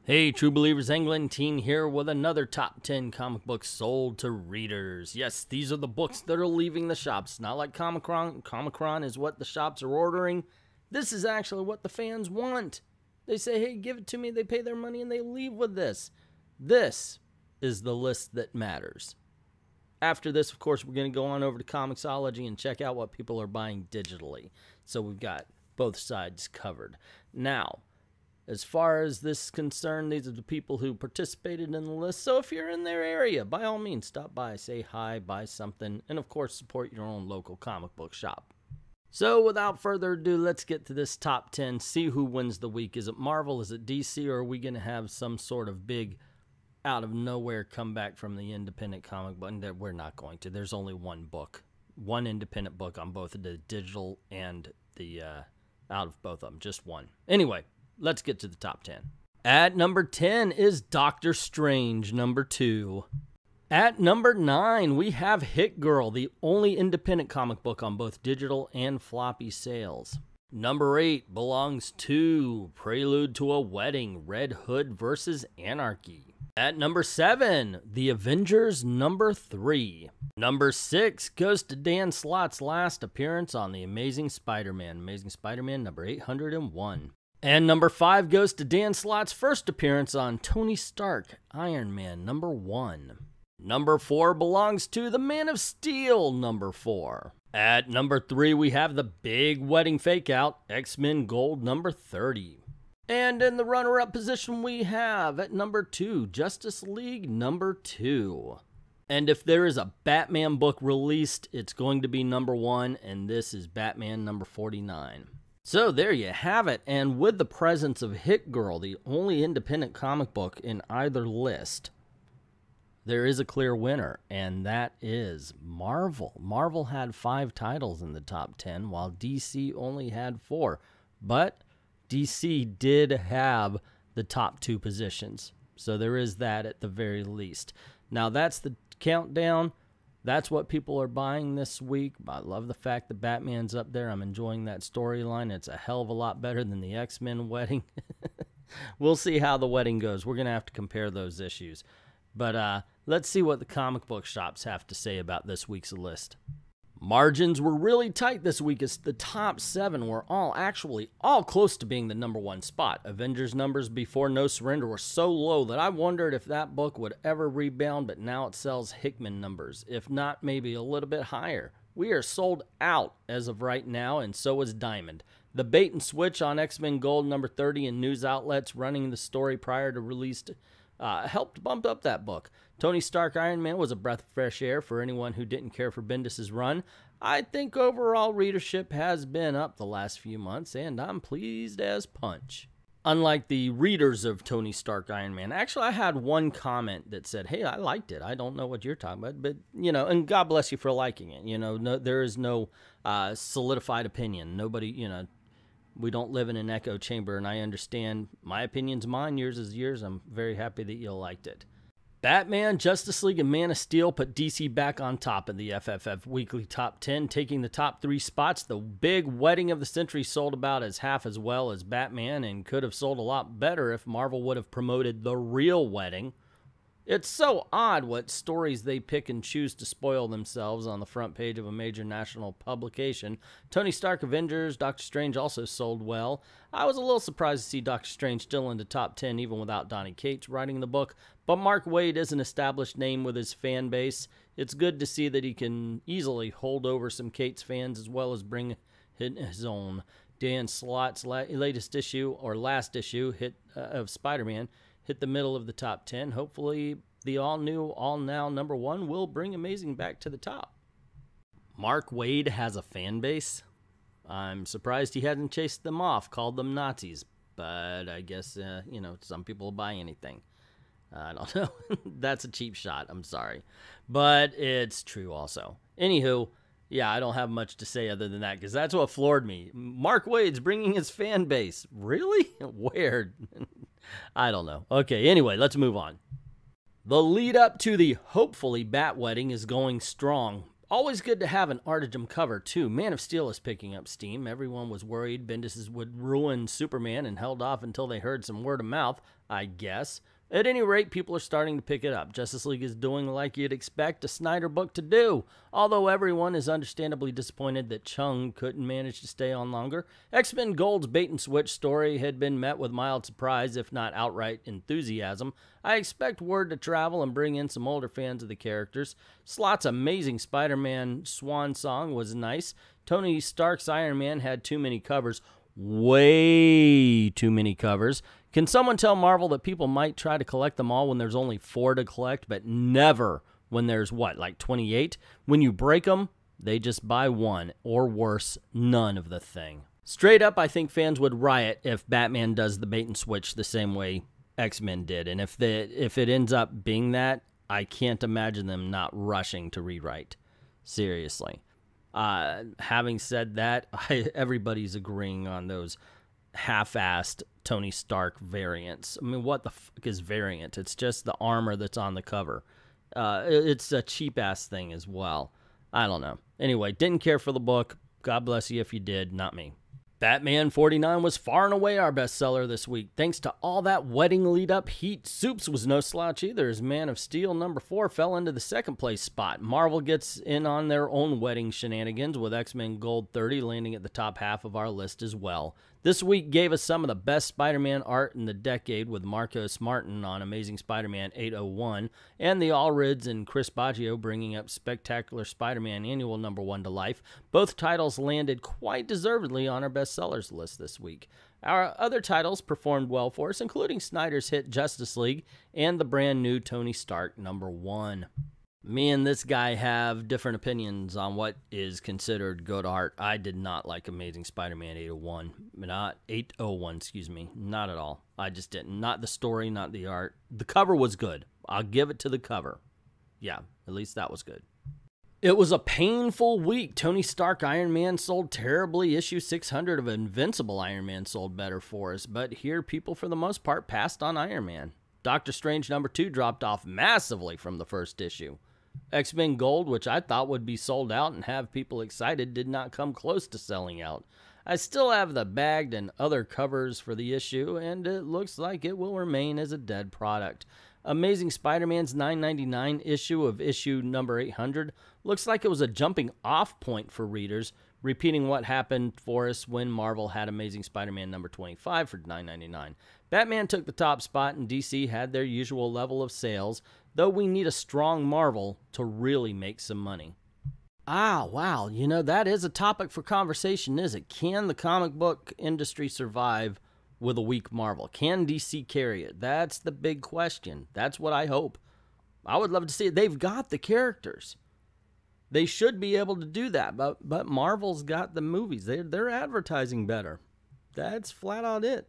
Hey, True Believers, Englentine here with another top 10 comic books sold to readers. Yes, these are the books that are leaving the shops. Not like Comic-Con. Comic-Con is what the shops are ordering. This is actually what the fans want. They say, hey, give it to me. They pay their money and they leave with this. This is the list that matters. After this, of course, we're going to go on over to Comixology and check out what people are buying digitally. So we've got both sides covered. Now, as far as this is concerned, these are the people who participated in the list. So if you're in their area, by all means, stop by, say hi, buy something, and of course, support your own local comic book shop. So without further ado, let's get to this top 10, see who wins the week. Is it Marvel, is it DC, or are we going to have some sort of big, out-of-nowhere comeback from the independent comic book? We're not going to. There's only one book, one independent book on both the digital and the out of both of them, just one. Anyway. Let's get to the top 10. At number 10 is Doctor Strange, number 2. At number 9, we have Hit Girl, the only independent comic book on both digital and floppy sales. Number 8 belongs to Prelude to a Wedding, Red Hood vs. Anarchy. At number 7, The Avengers, number 3. Number 6 goes to Dan Slott's last appearance on The Amazing Spider-Man. Amazing Spider-Man, number 801. And number 5 goes to Dan Slott's first appearance on Tony Stark, Iron Man, number 1. Number 4 belongs to The Man of Steel, number 4. At number 3, we have the big wedding fake-out, X-Men Gold, number 30. And in the runner-up position, we have, at number 2, Justice League, number 2. And if there is a Batman book released, it's going to be number 1, and this is Batman number 49. So there you have it, and with the presence of Hit Girl, the only independent comic book in either list, there is a clear winner, and that is Marvel. Marvel had 5 titles in the top 10, while DC only had 4. But DC did have the top 2 positions, so there is that at the very least. Now that's the countdown. That's what people are buying this week. I love the fact that Batman's up there. I'm enjoying that storyline. It's a hell of a lot better than the X-Men wedding. We'll see how the wedding goes. We're going to have to compare those issues. But let's see what the comic book shops have to say about this week's list. Margins were really tight this week as the top 7 were all close to being the number 1 spot. Avengers numbers before No Surrender were so low that I wondered if that book would ever rebound, but now it sells Hickman numbers, if not maybe a little bit higher. We are sold out as of right now, and so is Diamond. The bait and switch on X-Men Gold number 30 and news outlets running the story prior to release helped bump up that book. Tony Stark Iron Man was a breath of fresh air for anyone who didn't care for Bendis' run. I think overall readership has been up the last few months, and I'm pleased as punch. Unlike the readers of Tony Stark Iron Man, actually I had one comment that said, hey, I liked it. I don't know what you're talking about, but, you know, and God bless you for liking it. You know, there is no solidified opinion. Nobody, you know, we don't live in an echo chamber, and I understand my opinion's mine, yours is yours. I'm very happy that you liked it. Batman, Justice League, and Man of Steel put DC back on top of the FFF Weekly Top 10, taking the top 3 spots. The big wedding of the century sold about as half as well as Batman and could have sold a lot better if Marvel would have promoted The Real Wedding. It's so odd what stories they pick and choose to spoil themselves on the front page of a major national publication. Tony Stark Avengers, Doctor Strange also sold well. I was a little surprised to see Doctor Strange still in the top 10 even without Donny Cates writing the book, but Mark Waid is an established name with his fan base. It's good to see that he can easily hold over some Cates fans as well as bring his own. Dan Slott's latest issue, or last issue, of Spider-Man, hit the middle of the top 10. Hopefully, the all-new, all-now number 1 will bring Amazing back to the top. Mark Waid has a fan base. I'm surprised he hadn't chased them off, called them Nazis. But I guess, you know, some people buy anything. I don't know. That's a cheap shot. I'm sorry. But it's true also. Anywho, yeah, I don't have much to say other than that because that's what floored me. Mark Waid's bringing his fan base. Really? Weird. I don't know. Okay, anyway, let's move on. The lead up to the hopefully Bat Wedding is going strong. Always good to have an Artigem cover, too. Man of Steel is picking up steam. Everyone was worried Bendis would ruin Superman and held off until they heard some word of mouth, I guess. At any rate, people are starting to pick it up. Justice League is doing like you'd expect a Snyder book to do. Although everyone is understandably disappointed that Chung couldn't manage to stay on longer, X-Men Gold's bait-and-switch story had been met with mild surprise, if not outright enthusiasm. I expect word to travel and bring in some older fans of the characters. Slott's Amazing Spider-Man swan song was nice. Tony Stark's Iron Man had too many covers. Way too many covers. Can someone tell Marvel that people might try to collect them all when there's only 4 to collect, but never when there's, what, like 28? When you break them, they just buy 1, or worse, none of the thing. Straight up, I think fans would riot if Batman does the bait and switch the same way X-Men did. And if it ends up being that, I can't imagine them not rushing to rewrite. Seriously. Having said that, everybody's agreeing on those half-assed Tony Stark variants. I mean, what the fuck is variant? It's just the armor that's on the cover. It's a cheap-ass thing as well. I don't know. Anyway, didn't care for the book. God bless you if you did, not me. Batman 49 was far and away our bestseller this week. Thanks to all that wedding lead-up heat, Soups was no slouch either, as Man of Steel #4 fell into the second place spot. Marvel gets in on their own wedding shenanigans, with X-Men Gold 30 landing at the top half of our list as well. This week gave us some of the best Spider-Man art in the decade, with Marcos Martin on Amazing Spider-Man 801, and the Allreds and Chris Baggio bringing up Spectacular Spider-Man Annual #1 to life. Both titles landed quite deservedly on our bestsellers list this week. Our other titles performed well for us, including Snyder's hit Justice League and the brand new Tony Stark #1. Me and this guy have different opinions on what is considered good art. I did not like Amazing Spider-Man 801. Not 801, excuse me. Not at all. I just didn't. Not the story, not the art. The cover was good. I'll give it to the cover. Yeah, at least that was good. It was a painful week. Tony Stark Iron Man sold terribly. Issue 600 of Invincible Iron Man sold better for us. But here, people for the most part passed on Iron Man. Doctor Strange #2 dropped off massively from the first issue. X-Men Gold, which I thought would be sold out and have people excited, did not come close to selling out. I still have the bagged and other covers for the issue, and it looks like it will remain as a dead product. Amazing Spider-Man's $9.99 issue of issue number 800 looks like it was a jumping off point for readers, repeating what happened for us when Marvel had Amazing Spider-Man #25 for $9.99. Batman took the top spot and DC had their usual level of sales, though we need a strong Marvel to really make some money. Wow, you know, that is a topic for conversation, is it? Can the comic book industry survive with a weak Marvel? Can DC carry it? That's the big question. That's what I hope. I would love to see it. They've got the characters. They should be able to do that, but Marvel's got the movies. They're advertising better. That's flat out it.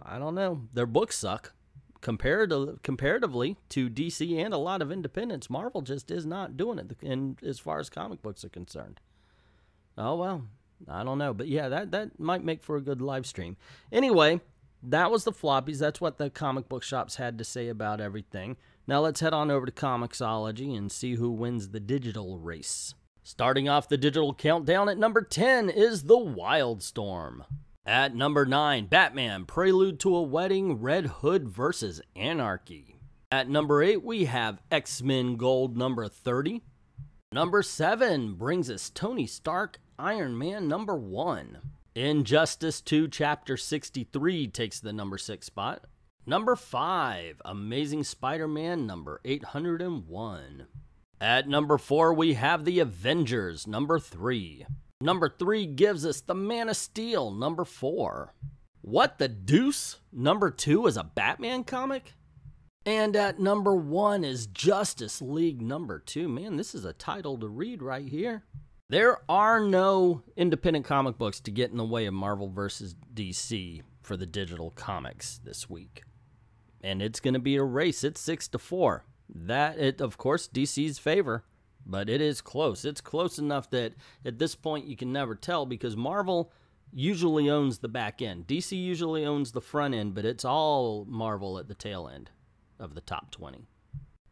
I don't know. Their books suck. Comparatively to DC and a lot of independents, Marvel just is not doing it as far as comic books are concerned. Oh, well, I don't know. But yeah, that might make for a good live stream. Anyway, that was the floppies. That's what the comic book shops had to say about everything. Now let's head on over to Comixology and see who wins the digital race. Starting off the digital countdown at number 10 is The Wildstorm. At number 9, Batman, Prelude to a Wedding, Red Hood vs. Anarchy. At number 8, we have X-Men Gold #30. Number 7 brings us Tony Stark, Iron Man #1. Injustice 2 Chapter 63 takes the number 6 spot. Number 5, Amazing Spider-Man #801. At number 4, we have The Avengers #3. Number 3 gives us The Man of Steel #4. What the deuce? Number 2 is a Batman comic? And at number 1 is Justice League #2. Man, this is a title to read right here. There are no independent comic books to get in the way of Marvel vs. DC for the digital comics this week. And it's going to be a race. It's 6-4. That, of course, DC's favor. But it is close. It's close enough that at this point you can never tell, because Marvel usually owns the back end. DC usually owns the front end, but it's all Marvel at the tail end of the top 20.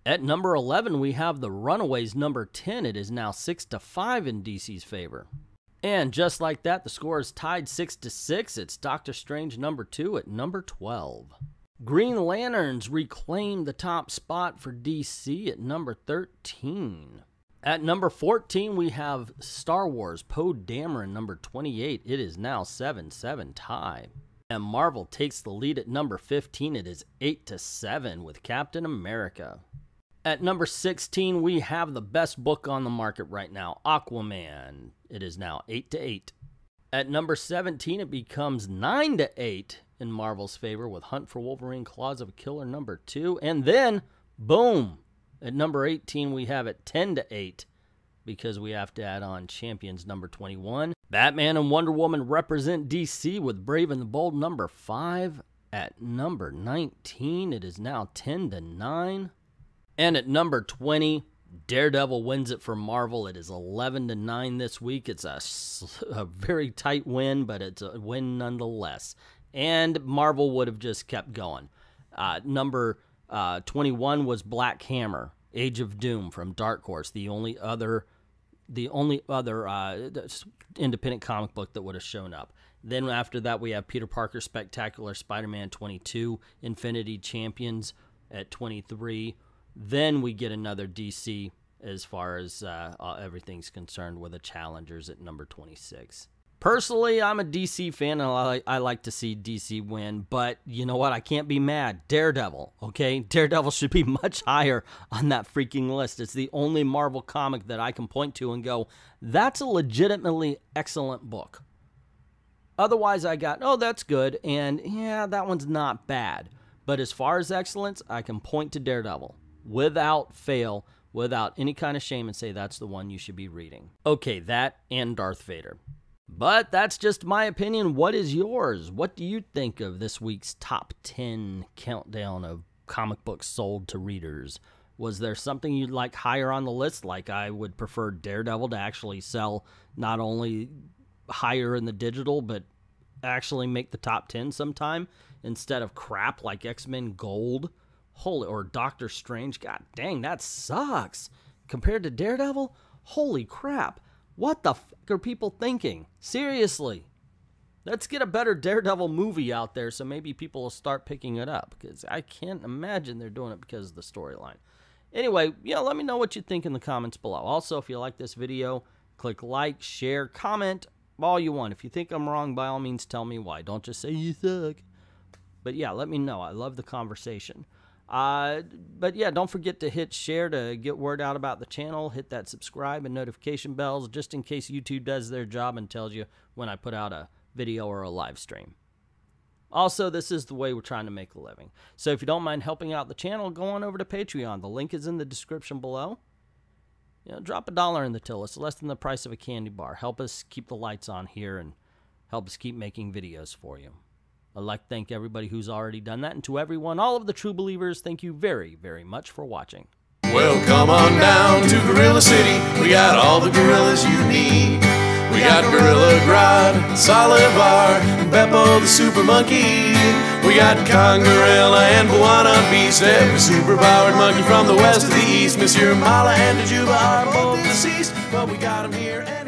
At number 11, we have The Runaways number 10. It is now 6-5 in DC's favor. And just like that, the score is tied 6-6. It's Doctor Strange number 2 at number 12. Green Lanterns reclaim the top spot for DC at number 13. At number 14, we have Star Wars Poe Dameron number 28. It is now 7-7 tie. And Marvel takes the lead at number 15. It is 8-7 with Captain America. At number 16, we have the best book on the market right now, Aquaman. It is now 8-8. At number 17, it becomes 9-8 in Marvel's favor with Hunt for Wolverine, Claws of a Killer number 2. And then, boom, at number 18, we have it 10-8 because we have to add on Champions number 21. Batman and Wonder Woman represent DC with Brave and the Bold number 5. At number 19, it is now 10-9. And at number 20, Daredevil wins it for Marvel. It is 11-9 this week. It's a very tight win, but it's a win nonetheless. And Marvel would have just kept going. Number 21 was Black Hammer, Age of Doom from Dark Horse, the only other independent comic book that would have shown up. Then after that, we have Peter Parker Spectacular Spider-Man 22, Infinity Champions at 23. Then we get another DC as far as everything's concerned with the Challengers at number 26. Personally, I'm a DC fan, and I like to see DC win, but you know what? I can't be mad. Daredevil, okay? Daredevil should be much higher on that freaking list. It's the only Marvel comic that I can point to and go, that's a legitimately excellent book. Otherwise, I got, oh, that's good, and yeah, that one's not bad. But as far as excellence, I can point to Daredevil without fail, without any kind of shame, and say that's the one you should be reading. Okay, that and Darth Vader. But that's just my opinion. What is yours? What do you think of this week's top 10 countdown of comic books sold to readers? Was there something you'd like higher on the list? Like I would prefer Daredevil to actually sell not only higher in the digital, but actually make the top 10 sometime instead of crap like X-Men Gold. Holy, or Doctor Strange. God dang, that sucks. Compared to Daredevil? Holy crap. What the fuck are people thinking? Seriously. Let's get a better Daredevil movie out there so maybe people will start picking it up, because I can't imagine they're doing it because of the storyline. Anyway, yeah, let me know what you think in the comments below. Also, if you like this video, click like, share, comment, all you want. If you think I'm wrong, by all means tell me why. Don't just say you suck. But yeah, let me know. I love the conversation. But yeah, don't forget to hit share to get word out about the channel. Hit that subscribe and notification bells just in case YouTube does their job and tells you when I put out a video or a live stream. Also, this is the way we're trying to make a living. So if you don't mind helping out the channel, go on over to Patreon. The link is in the description below. You know, drop $1 in the till. It's less than the price of a candy bar. Help us keep the lights on here and help us keep making videos for you. I'd like to thank everybody who's already done that, and to everyone, all of the true believers, thank you very, very much for watching. Well, come on down to Gorilla City. We got all the gorillas you need. We got Gorilla Grodd, Solivar, and Beppo the Super Monkey. We got Congarella and Buana Beast, every super-powered monkey from the west to the east. Monsieur Mala and Dajuba are both deceased, but we got them here anyway.